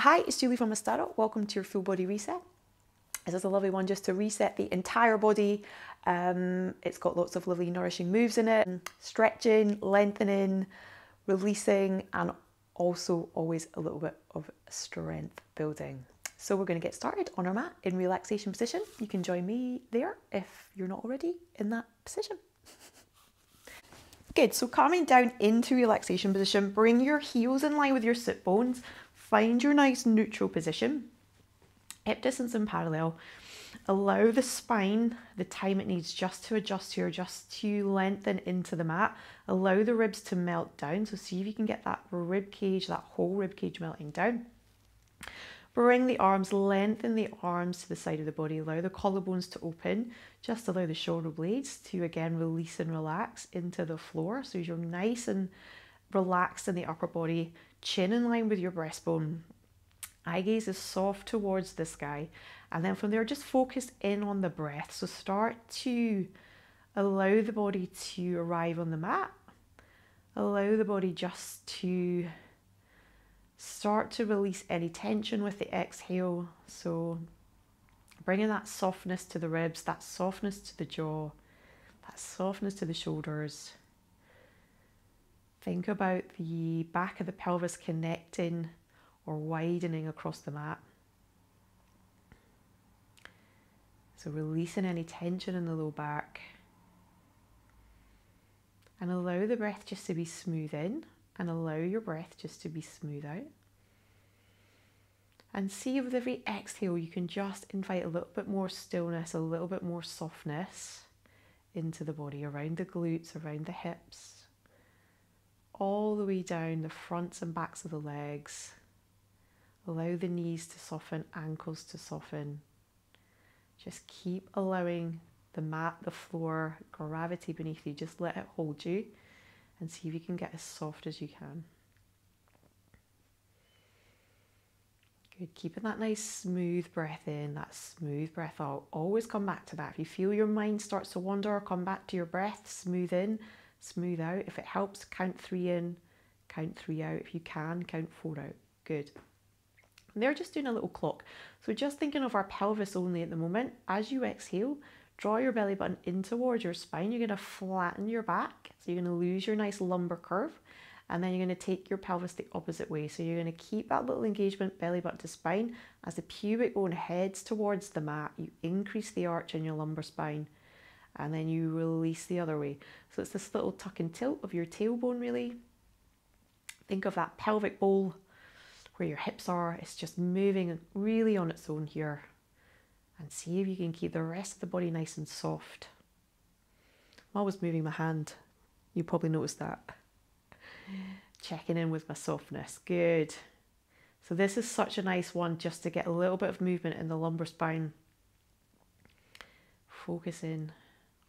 Hi, it's Julie from Astaro. Welcome to your full body reset. This is a lovely one just to reset the entire body. It's got lots of lovely nourishing moves in it. Stretching, lengthening, releasing, and also always a little bit of strength building. So we're going to get started on our mat in relaxation position. You can join me there if you're not already in that position. Good, so coming down into relaxation position, bring your heels in line with your sit bones. Find your nice neutral position, hip distance in parallel. Allow the spine the time it needs just to adjust here, just to lengthen into the mat. Allow the ribs to melt down. So see if you can get that rib cage, that whole rib cage melting down. Bring the arms, lengthen the arms to the side of the body. Allow the collarbones to open. Just allow the shoulder blades to again release and relax into the floor. So you're nice and relaxed in the upper body. Chin in line with your breastbone. Eye gaze is soft towards the sky. And then from there, just focus in on the breath. So start to allow the body to arrive on the mat. Allow the body just to start to release any tension with the exhale. So bringing that softness to the ribs, that softness to the jaw, that softness to the shoulders. Think about the back of the pelvis connecting or widening across the mat. So releasing any tension in the low back. And allow the breath just to be smooth in and allow your breath just to be smooth out. And see with every exhale you can just invite a little bit more stillness, a little bit more softness into the body, around the glutes, around the hips. All the way down the fronts and backs of the legs. Allow the knees to soften, ankles to soften. Just keep allowing the mat, the floor, gravity beneath you. Just let it hold you and see if you can get as soft as you can. Good, keeping that nice smooth breath in, that smooth breath out. Always come back to that. If you feel your mind starts to wander, come back to your breath, smooth in, smooth out. If it helps, count 3 in, count 3 out. If you can, count 4 out. Good. And they're just doing a little clock. So just thinking of our pelvis only at the moment. As you exhale, draw your belly button in towards your spine. You're going to flatten your back. So you're going to lose your nice lumbar curve. And then you're going to take your pelvis the opposite way. So you're going to keep that little engagement, belly button to spine. As the pubic bone heads towards the mat, you increase the arch in your lumbar spine. And then you release the other way. So it's this little tuck and tilt of your tailbone really. Think of that pelvic bowl where your hips are. It's just moving really on its own here. And see if you can keep the rest of the body nice and soft. I'm always moving my hand. You probably noticed that. Checking in with my softness. Good. So this is such a nice one just to get a little bit of movement in the lumbar spine. Focus in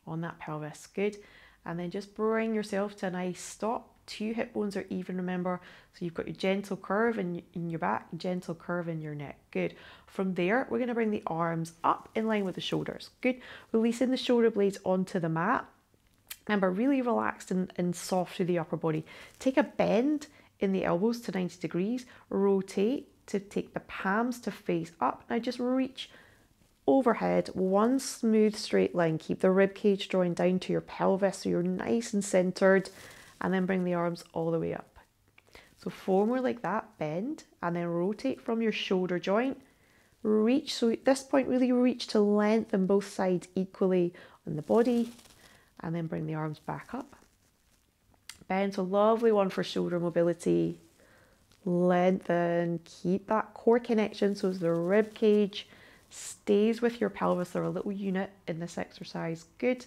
on that pelvis. Good. And then just bring yourself to a nice stop. 2 hip bones are even, remember. So you've got your gentle curve in your back, gentle curve in your neck. Good. From there, we're going to bring the arms up in line with the shoulders. Good. Releasing the shoulder blades onto the mat. Remember, really relaxed and soft through the upper body. Take a bend in the elbows to 90 degrees. Rotate to take the palms to face up. Now just reach overhead, one smooth straight line. Keep the rib cage drawing down to your pelvis so you're nice and centered, and then bring the arms all the way up. So forward like that, bend, and then rotate from your shoulder joint. Reach, so at this point really reach to lengthen both sides equally on the body, and then bring the arms back up. Bend, so lovely one for shoulder mobility. Lengthen, keep that core connection so as the rib cage stays with your pelvis. They're a little unit in this exercise. Good.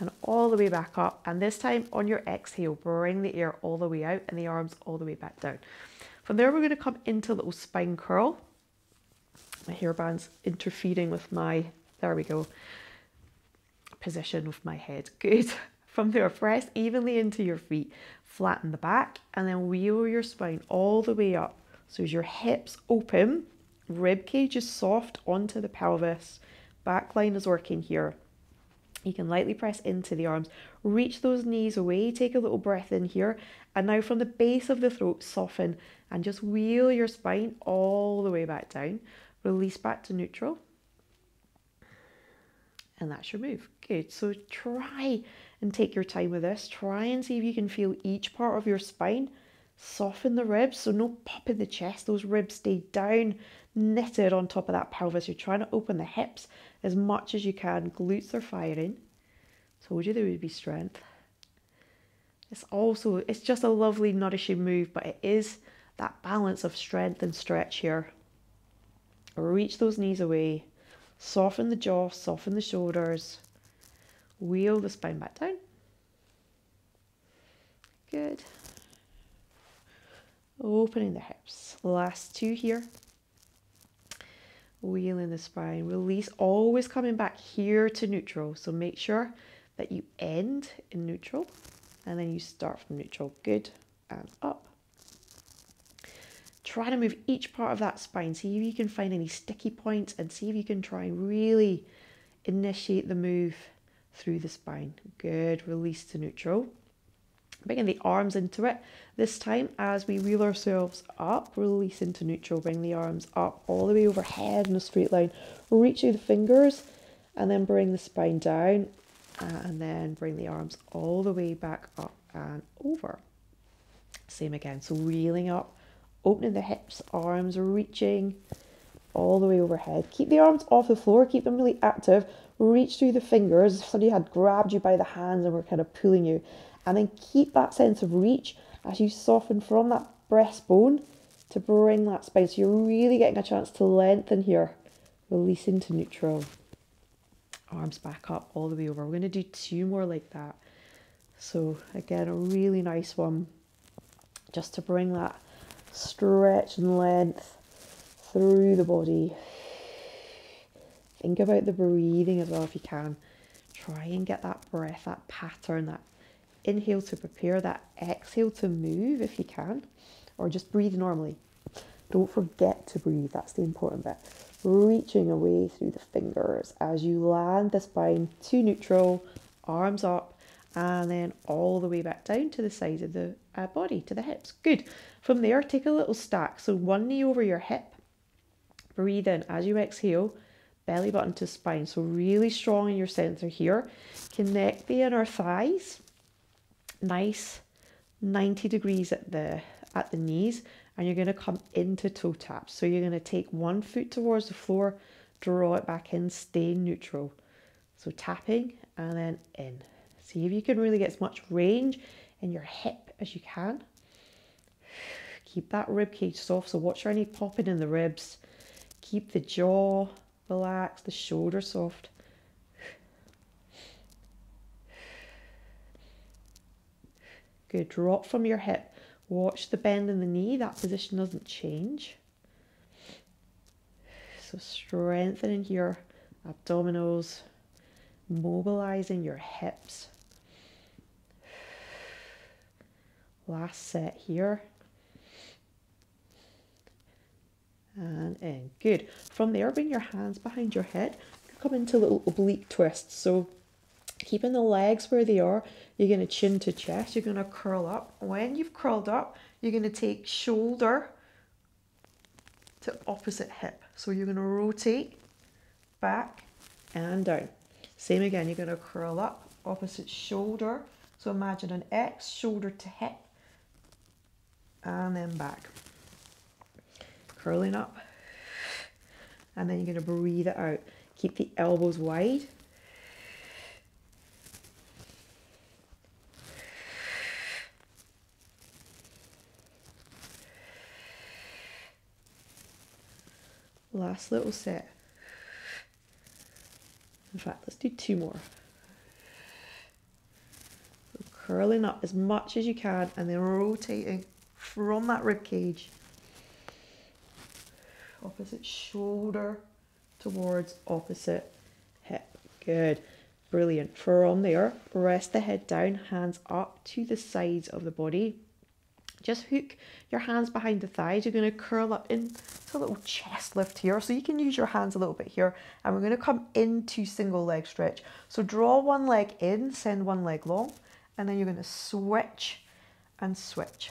And all the way back up. And this time on your exhale, bring the air all the way out and the arms all the way back down. From there, we're going to come into a little spine curl. My hairband's interfering with my, there we go, position with my head. Good. From there, press evenly into your feet. Flatten the back and then wheel your spine all the way up. So as your hips open, rib cage is soft onto the pelvis. Back line is working here. You can lightly press into the arms, reach those knees away, take a little breath in here, and now from the base of the throat, soften and just wheel your spine all the way back down. Release back to neutral. And that's your move. Good. So try and take your time with this. Try and see if you can feel each part of your spine. Soften the ribs, so no pop in the chest. Those ribs stay down, knitted on top of that pelvis. You're trying to open the hips as much as you can. Glutes are firing. Told you there would be strength. It's just a lovely, nourishing move, but it is that balance of strength and stretch here. Reach those knees away. Soften the jaw, soften the shoulders. Wheel the spine back down. Good. Opening the hips. Last two here. Wheeling the spine. Release. Always coming back here to neutral. So make sure that you end in neutral and then you start from neutral. Good. And up. Try to move each part of that spine. See if you can find any sticky points and see if you can try and really initiate the move through the spine. Good. Release to neutral. Bringing the arms into it. This time as we wheel ourselves up, release into neutral. Bring the arms up all the way overhead in a straight line. Reach through the fingers and then bring the spine down and then bring the arms all the way back up and over. Same again. So wheeling up, opening the hips, arms reaching all the way overhead. Keep the arms off the floor. Keep them really active. Reach through the fingers. If somebody had grabbed you by the hands and were kind of pulling you. And then keep that sense of reach as you soften from that breastbone to bring that spine. So you're really getting a chance to lengthen here. Releasing to neutral. Arms back up all the way over. We're going to do two more like that. So again, a really nice one. Just to bring that stretch and length through the body. Think about the breathing as well if you can. Try and get that breath, that pattern, that inhale to prepare, that exhale to move if you can, or just breathe normally. Don't forget to breathe, that's the important bit. Reaching away through the fingers as you land the spine to neutral, arms up, and then all the way back down to the sides of the body, to the hips. Good. From there, take a little stack. So one knee over your hip. Breathe in as you exhale, belly button to spine. So really strong in your center here. Connect the inner thighs. Nice 90 degrees at the knees, and you're going to come into toe taps. So you're going to take one foot towards the floor, draw it back in, stay neutral. So tapping and then in. See if you can really get as much range in your hip as you can. Keep that rib cage soft, so watch for any popping in the ribs. Keep the jaw relaxed, the shoulder soft. Good. Drop from your hip. Watch the bend in the knee. That position doesn't change. So strengthening your abdominals, mobilizing your hips. Last set here. And in. Good. From there, bring your hands behind your head. Come into little oblique twists. So keeping the legs where they are, you're going to chin to chest. You're going to curl up. When you've curled up, you're going to take shoulder to opposite hip. So you're going to rotate back and down. Same again, you're going to curl up, opposite shoulder. So imagine an X, shoulder to hip, and then back. Curling up. And then you're going to breathe it out. Keep the elbows wide. Last little set. In fact, let's do two more. So curling up as much as you can and then rotating from that rib cage. Opposite shoulder towards opposite hip. Good. Brilliant. From there, rest the head down, hands up to the sides of the body. Just hook your hands behind the thighs. You're going to curl up in So a little chest lift here. So you can use your hands a little bit here. And we're going to come into single leg stretch. So draw one leg in, send one leg long. And then you're going to switch and switch.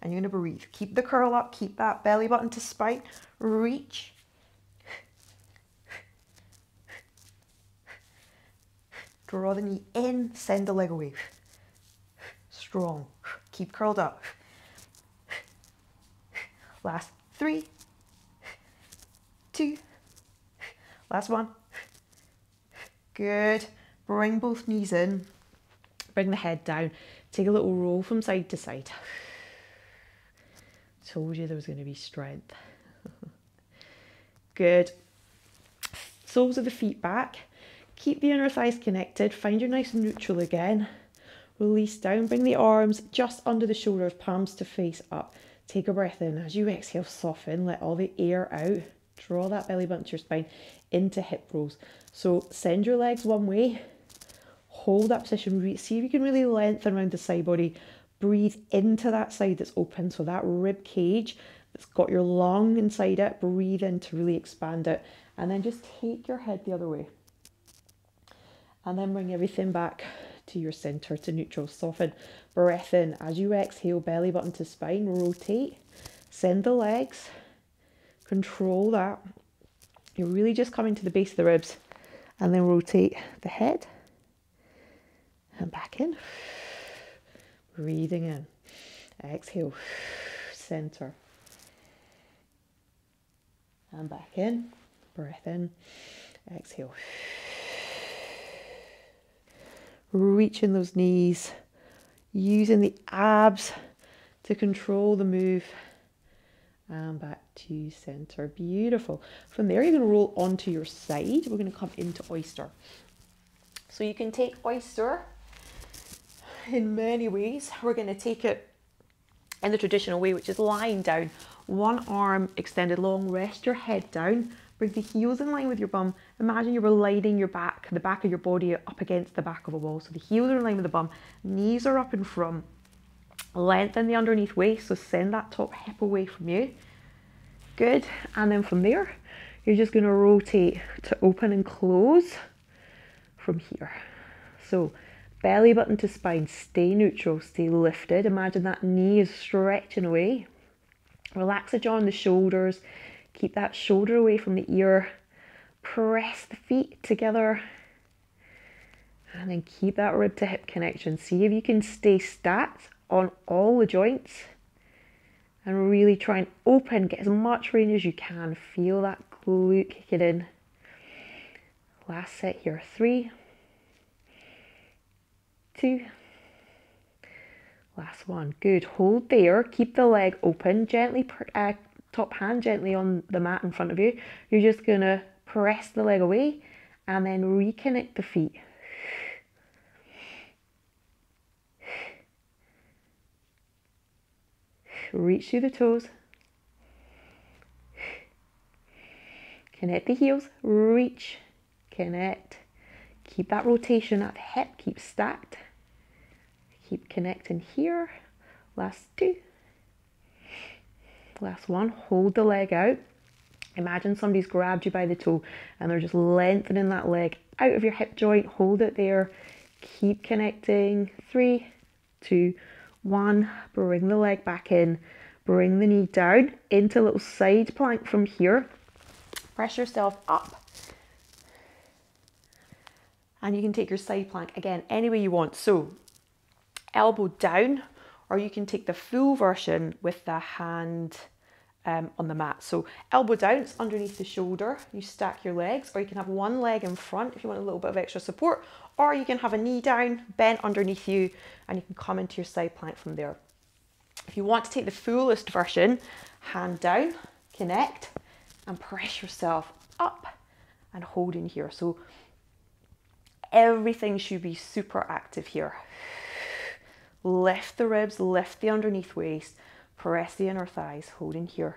And you're going to breathe. Keep the curl up. Keep that belly button to spine. Reach. Draw the knee in, send the leg away. Strong. Keep curled up. Last 3, 2, last one. Good. Bring both knees in. Bring the head down. Take a little roll from side to side. Told you there was going to be strength. Good. Soles of the feet back. Keep the inner thighs connected. Find your nice neutral again. Release down. Bring the arms just under the shoulders, palms to face up. Take a breath in. As you exhale, soften. Let all the air out. Draw that belly button to your spine into hip rolls. So send your legs one way. Hold that position. See if you can really lengthen around the side body. Breathe into that side that's open. So that rib cage that's got your lung inside it. Breathe in to really expand it. And then just take your head the other way. And then bring everything back to your center, to neutral. Soften. Breath in. As you exhale, belly button to spine. Rotate. Send the legs. Control that. You're really just coming to the base of the ribs. And then rotate the head. And back in. Breathing in. Exhale. Center. And back in. Breath in. Exhale. Reaching those knees. Using the abs to control the move. And back to center. Beautiful. From there, you're going to roll onto your side. We're going to come into oyster. So you can take oyster in many ways. We're going to take it in the traditional way, which is lying down. One arm extended long. Rest your head down. Bring the heels in line with your bum. Imagine you were lining your back, the back of your body up against the back of a wall. So the heels are in line with the bum. Knees are up in front. Lengthen the underneath waist. So send that top hip away from you. Good. And then from there, you're just going to rotate to open and close from here. So belly button to spine. Stay neutral. Stay lifted. Imagine that knee is stretching away. Relax the jaw and the shoulders. Keep that shoulder away from the ear. Press the feet together. And then keep that rib to hip connection. See if you can stay stacked on all the joints. And really try and open. Get as much range as you can. Feel that glute kicking in. Last set here. 3, 2. Last one. Good. Hold there. Keep the leg open. Gently, top hand gently on the mat in front of you. You're just going to press the leg away and then reconnect the feet. Reach through the toes. Connect the heels. Reach. Connect. Keep that rotation at the hip. Keep stacked. Keep connecting here. Last 2. Last one. Hold the leg out. Imagine somebody's grabbed you by the toe and they're just lengthening that leg out of your hip joint. Hold it there. Keep connecting. 3, 2, 1. Bring the leg back in. Bring the knee down into a little side plank from here. Press yourself up. And you can take your side plank again any way you want. So elbow down, or you can take the full version with the hand on the mat. So elbow down, it's underneath the shoulder. You stack your legs, or you can have one leg in front if you want a little bit of extra support, or you can have a knee down, bent underneath you, and you can come into your side plank from there. If you want to take the fullest version, hand down, connect, and press yourself up and hold in here. So everything should be super active here. Lift the ribs, lift the underneath waist, press the inner thighs, hold in here.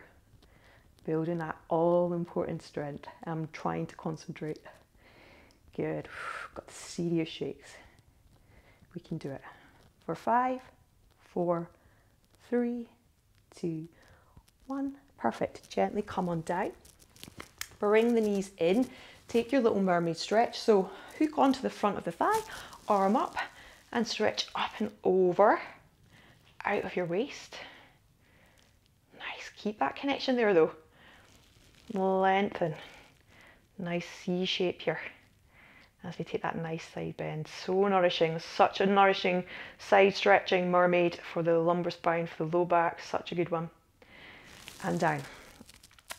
Building that all-important strength. I'm trying to concentrate. Good. Got serious shakes. We can do it. For 5, 4, 3, 2, 1. Perfect. Gently come on down. Bring the knees in. Take your little mermaid stretch. So hook onto the front of the thigh, arm up, and stretch up and over, out of your waist. Nice. Keep that connection there though. Lengthen. Nice C shape here as we take that nice side bend. So nourishing. Such a nourishing side stretching mermaid for the lumbar spine, for the low back. Such a good one. And down.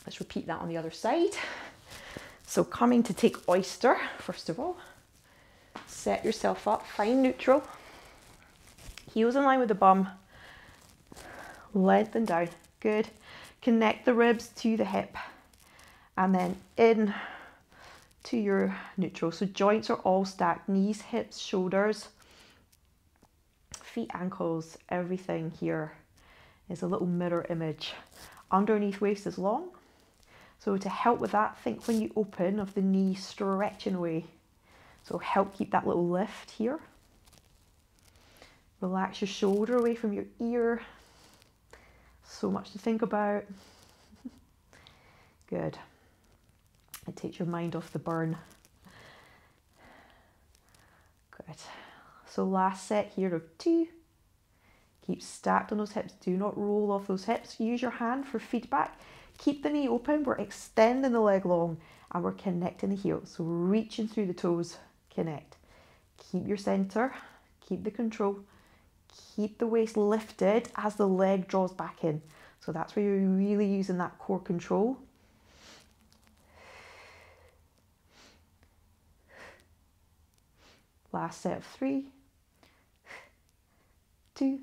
Let's repeat that on the other side. So coming to take oyster, first of all. Set yourself up, find neutral. Heels in line with the bum. Lengthen down. Good. Connect the ribs to the hip. And then in to your neutral. So joints are all stacked. Knees, hips, shoulders, feet, ankles, everything here is a little mirror image. Underneath waist is long. So to help with that, think when you open of the knee stretching away. So help keep that little lift here. Relax your shoulder away from your ear. So much to think about. Good. It takes your mind off the burn. Good. So last set here of 2. Keep stacked on those hips. Do not roll off those hips. Use your hand for feedback. Keep the knee open. We're extending the leg long and we're connecting the heel. So reaching through the toes, connect. Keep your center. Keep the control. Keep the waist lifted as the leg draws back in. So that's where you're really using that core control. Last set of 3, 2.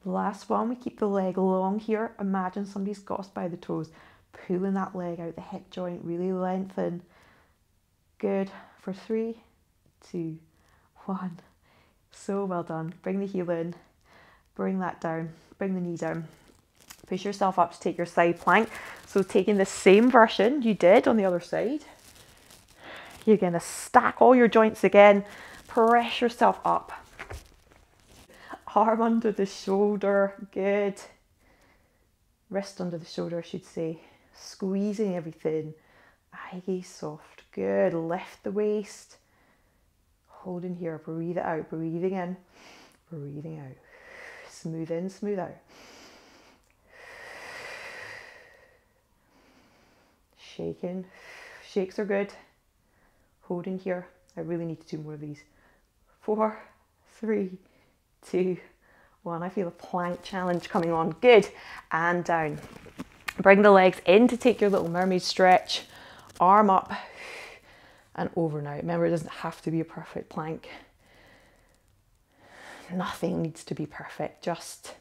Last one, we keep the leg long here. Imagine somebody's got us by the toes. Pulling that leg out the hip joint, really lengthen. Good. For 3, 2, 1. So well done. Bring the heel in. Bring that down. Bring the knee down. Push yourself up to take your side plank. So taking the same version you did on the other side. You're going to stack all your joints again. Press yourself up. Arm under the shoulder. Good. Wrist under the shoulder, I should say. Squeezing everything. Eye gaze soft. Good. Lift the waist. Holding here. Breathe it out. Breathing in. Breathing out. Smooth in, smooth out. Shaking. Shakes are good. Holding here. I really need to do more of these. 4, 3, 2, 1. I feel a plank challenge coming on. Good. And down. Bring the legs in to take your little mermaid stretch. Arm up and over now. Remember, it doesn't have to be a perfect plank. Nothing needs to be perfect. Just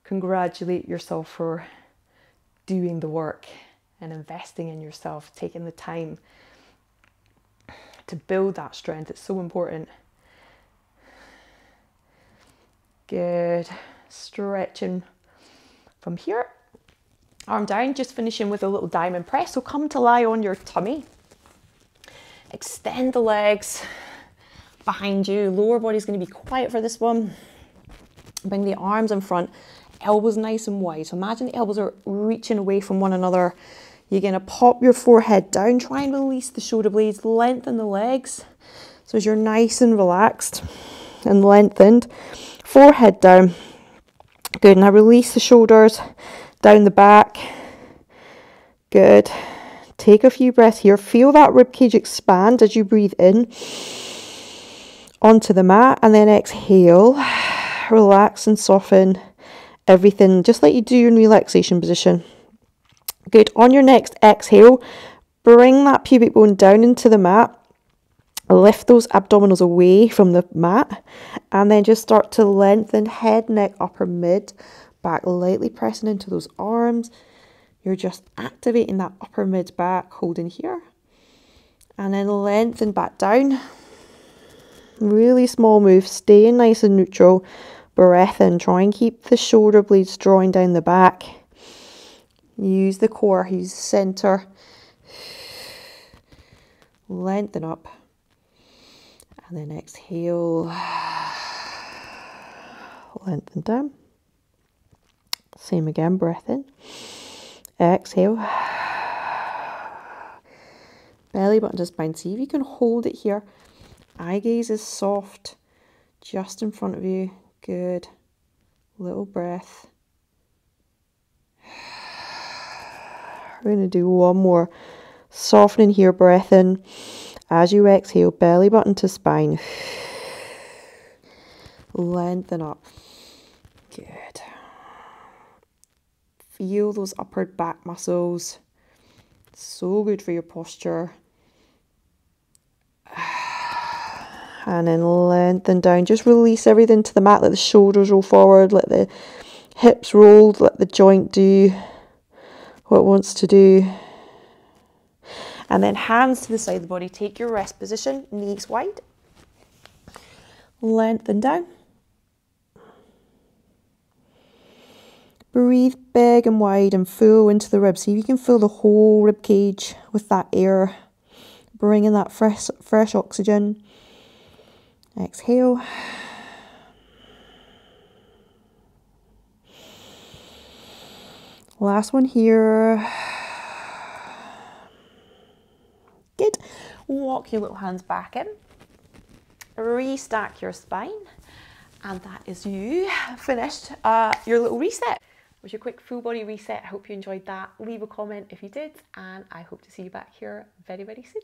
congratulate yourself for doing the work and investing in yourself, taking the time to build that strength. It's so important. Good. Stretching from here. Arm down, just finishing with a little diamond press. So come to lie on your tummy. Extend the legs behind you. Lower body's going to be quiet for this one. Bring the arms in front. Elbows nice and wide. So imagine the elbows are reaching away from one another. You're going to pop your forehead down. Try and release the shoulder blades. Lengthen the legs. So as you're nice and relaxed and lengthened. Forehead down. Good. Now release the shoulders down the back. Good. Take a few breaths here. Feel that ribcage expand as you breathe in onto the mat, and then exhale. Relax and soften everything just like you do in relaxation position. Good. On your next exhale, bring that pubic bone down into the mat. Lift those abdominals away from the mat, and then just start to lengthen head, neck, upper mid, back, lightly pressing into those arms. You're just activating that upper mid back, holding here, and then lengthen back down. Really small move, staying nice and neutral. Breath in, try and keep the shoulder blades drawing down the back. Use the core, use the center. Lengthen up. And then exhale. Lengthen down. Same again, breath in. Exhale. Belly button to spine. See if you can hold it here. Eye gaze is soft, just in front of you. Good. Little breath. We're going to do one more. Softening here, breath in. As you exhale, belly button to spine. Lengthen up. Good. Feel those upper back muscles. So good for your posture. And then lengthen down. Just release everything to the mat. Let the shoulders roll forward. Let the hips roll. Let the joint do what it wants to do. And then hands to the side of the body. Take your rest position. Knees wide. Lengthen down. Breathe big and wide and full into the ribs. See if you can fill the whole rib cage with that air. Bring in that fresh oxygen. Exhale. Last one here. Good. Walk your little hands back in. Restack your spine. And that is you finished your little reset. It was your quick full body reset. I hope you enjoyed that. Leave a comment if you did. And I hope to see you back here very, very soon.